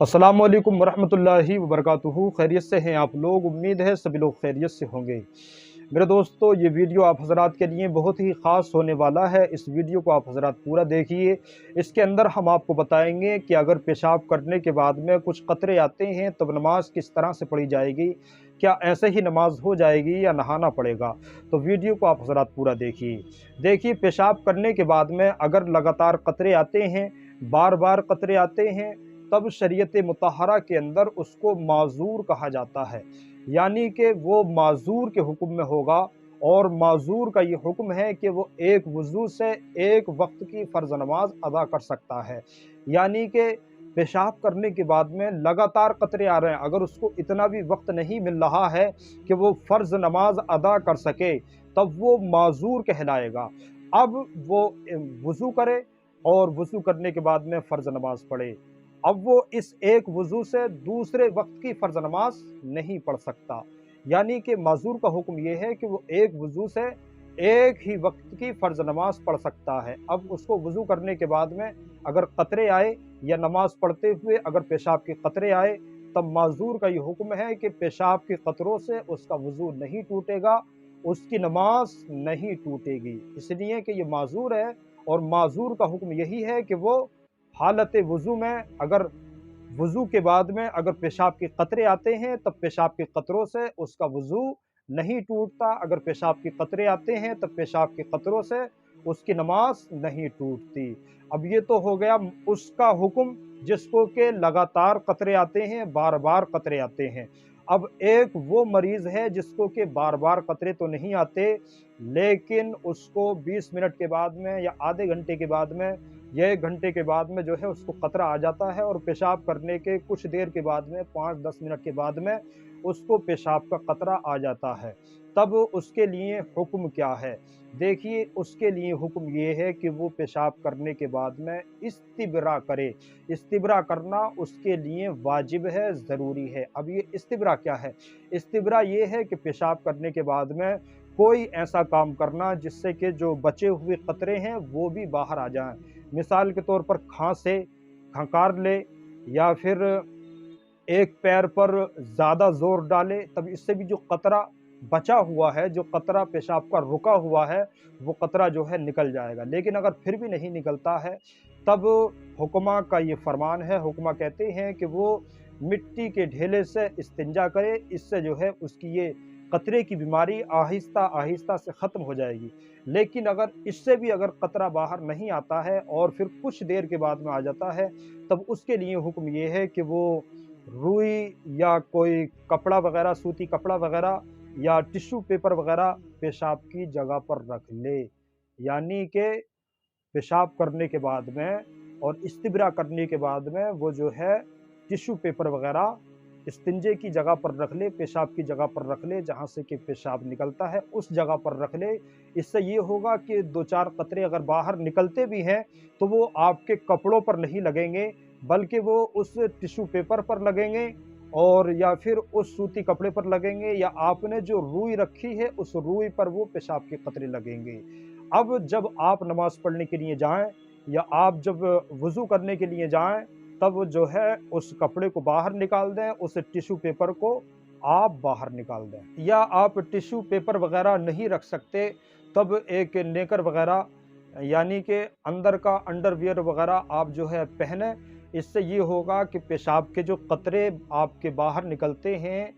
अस्सलाम वालेकुम वरहमतुल्लाहि वबरकातुहू। खैरियत से हैं आप लोग? उम्मीद है सभी लोग खैरियत से होंगे। मेरे दोस्तों, ये वीडियो आप हज़रात के लिए बहुत ही ख़ास होने वाला है। इस वीडियो को आप हज़रात पूरा देखिए। इसके अंदर हम आपको बताएंगे कि अगर पेशाब करने के बाद में कुछ कतरे आते हैं तब नमाज किस तरह से पढ़ी जाएगी, क्या ऐसे ही नमाज हो जाएगी या नहाना पड़ेगा। तो वीडियो को आप हज़रात पूरा देखिए। पेशाब करने के बाद में अगर लगातार कतरे आते हैं, बार बार कतरे आते हैं, तब शरीयत मुतहरा के अंदर उसको माजूर कहा जाता है, यानी कि वो माजूर के हुक्म में होगा। और माजूर का ये हुक्म है कि वो एक वज़ू से एक वक्त की फ़र्ज़ नमाज अदा कर सकता है। यानी कि पेशाब करने के बाद में लगातार कतरे आ रहे हैं, अगर उसको इतना भी वक्त नहीं मिल रहा है कि वो फ़र्ज़ नमाज अदा कर सके, तब वो माजूर कहलाएगा। अब वो वज़ू करे और वज़ू करने के बाद में फ़र्ज़ नमाज पढ़े। अब वो इस एक वज़ू से दूसरे वक्त की फ़र्ज़ नमाज नहीं पढ़ सकता। यानी कि माज़ूर का हुक्म ये है कि वो एक वज़ू से एक ही वक्त की फ़र्ज़ नमाज पढ़ सकता है। अब उसको वज़ू करने के बाद में अगर कतरे आए या नमाज पढ़ते हुए अगर पेशाब के कतरे आए, तब माज़ूर का ये हुक्म है कि पेशाब के कतरों से उसका वज़ू नहीं टूटेगा, उसकी नमाज नहीं टूटेगी, इसलिए कि ये माज़ूर है। और माज़ूर का हुक्म यही है कि वो हालत वज़ू में अगर वज़ू के बाद में अगर पेशाब के कतरे आते हैं, तब पेशाब के कतरों से उसका वज़ू नहीं टूटता। अगर पेशाब के कतरे आते हैं तब पेशाब के कतरों से उसकी नमाज नहीं टूटती। अब ये तो हो गया उसका हुक्म, जिसको के लगातार कतरे आते हैं, बार बार कतरे आते हैं। अब एक वो मरीज़ है जिसको के बार बार कतरे तो नहीं आते, लेकिन उसको 20 मिनट के बाद में या आधे घंटे के बाद में या 1 घंटे के बाद में जो है उसको कतरा आ जाता है, और पेशाब करने के कुछ देर के बाद में 5-10 मिनट के बाद में उसको पेशाब का कतरा आ जाता है। तब उसके लिए हुक्म क्या है? देखिए, उसके लिए हुक्म ये है कि वो पेशाब करने के बाद में इस्तिब्रा करे। इस्तिब्रा करना उसके लिए वाजिब है, ज़रूरी है। अब ये इस्तिब्रा क्या है? इस्तिब्रा ये है कि पेशाब करने के बाद में कोई ऐसा काम करना जिससे कि जो बचे हुए कतरे हैं वो भी बाहर आ जाएँ। मिसाल के तौर पर खाँसे, खंकार ले, या फिर एक पैर पर ज़्यादा ज़ोर डाले, तब इससे भी जो कतरा बचा हुआ है, जो कतरा पेशाब का रुका हुआ है, वो कतरा जो है निकल जाएगा। लेकिन अगर फिर भी नहीं निकलता है, तब हुक्मा का ये फरमान है, हुक्मा कहते हैं कि वो मिट्टी के ढेले से इस्तिंजा करे, इससे जो है उसकी ये कतरे की बीमारी आहिस्ता-आहिस्ता से ख़त्म हो जाएगी। लेकिन अगर इससे भी अगर कतरा बाहर नहीं आता है और फिर कुछ देर के बाद में आ जाता है, तब उसके लिए हुक्म ये है कि वो रुई या कोई कपड़ा वगैरह, सूती कपड़ा वगैरह या टिश्यू पेपर वगैरह पेशाब की जगह पर रख ले। यानी कि पेशाब करने के बाद में और इस्तिब्रा करने के बाद में वो जो है टिश्यू पेपर वगैरह इस्तिंजे की जगह पर रख ले, पेशाब की जगह पर रख ले, जहाँ से कि पेशाब निकलता है उस जगह पर रख ले। इससे ये होगा कि 2-4 कतरे अगर बाहर निकलते भी हैं तो वो आपके कपड़ों पर नहीं लगेंगे, बल्कि वो उस टिश्यू पेपर पर लगेंगे, और या फिर उस सूती कपड़े पर लगेंगे, या आपने जो रुई रखी है उस रुई पर वो पेशाब के कतरे लगेंगे। अब जब आप नमाज़ पढ़ने के लिए जाएँ या आप जब वज़ू करने के लिए जाएँ, तब जो है उस कपड़े को बाहर निकाल दें, उस टिश्यू पेपर को आप बाहर निकाल दें। या आप टिश्यू पेपर वग़ैरह नहीं रख सकते, तब एक नेकर वग़ैरह, यानी कि अंदर का अंडरवियर वग़ैरह आप जो है पहनें। इससे ये होगा कि पेशाब के जो कतरे आपके बाहर निकलते हैं,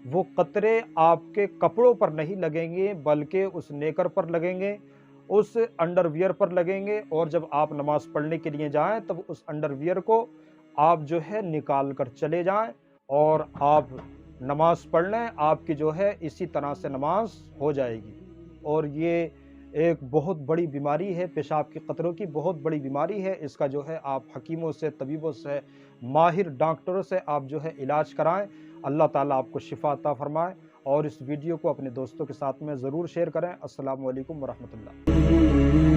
वो कतरे आपके कपड़ों पर नहीं लगेंगे, बल्कि उस नेकर पर लगेंगे, उस अंडरवियर पर लगेंगे। और जब आप नमाज़ पढ़ने के लिए जाएँ, तब उस अंडरवियर को आप जो है निकाल कर चले जाएँ और आप नमाज़ पढ़ लें। आपकी जो है इसी तरह से नमाज़ हो जाएगी। और ये एक बहुत बड़ी बीमारी है, पेशाब के कतरों की बहुत बड़ी बीमारी है। इसका जो है आप हकीमों से, तबीबों से, माहिर डॉक्टरों से आप जो है इलाज कराएँ। अल्लाह ताला आपको शिफ़ा अता फ़रमाए। और इस वीडियो को अपने दोस्तों के साथ में ज़रूर शेयर करें। अस्सलामु अलैकुम वरहमतुल्लाह।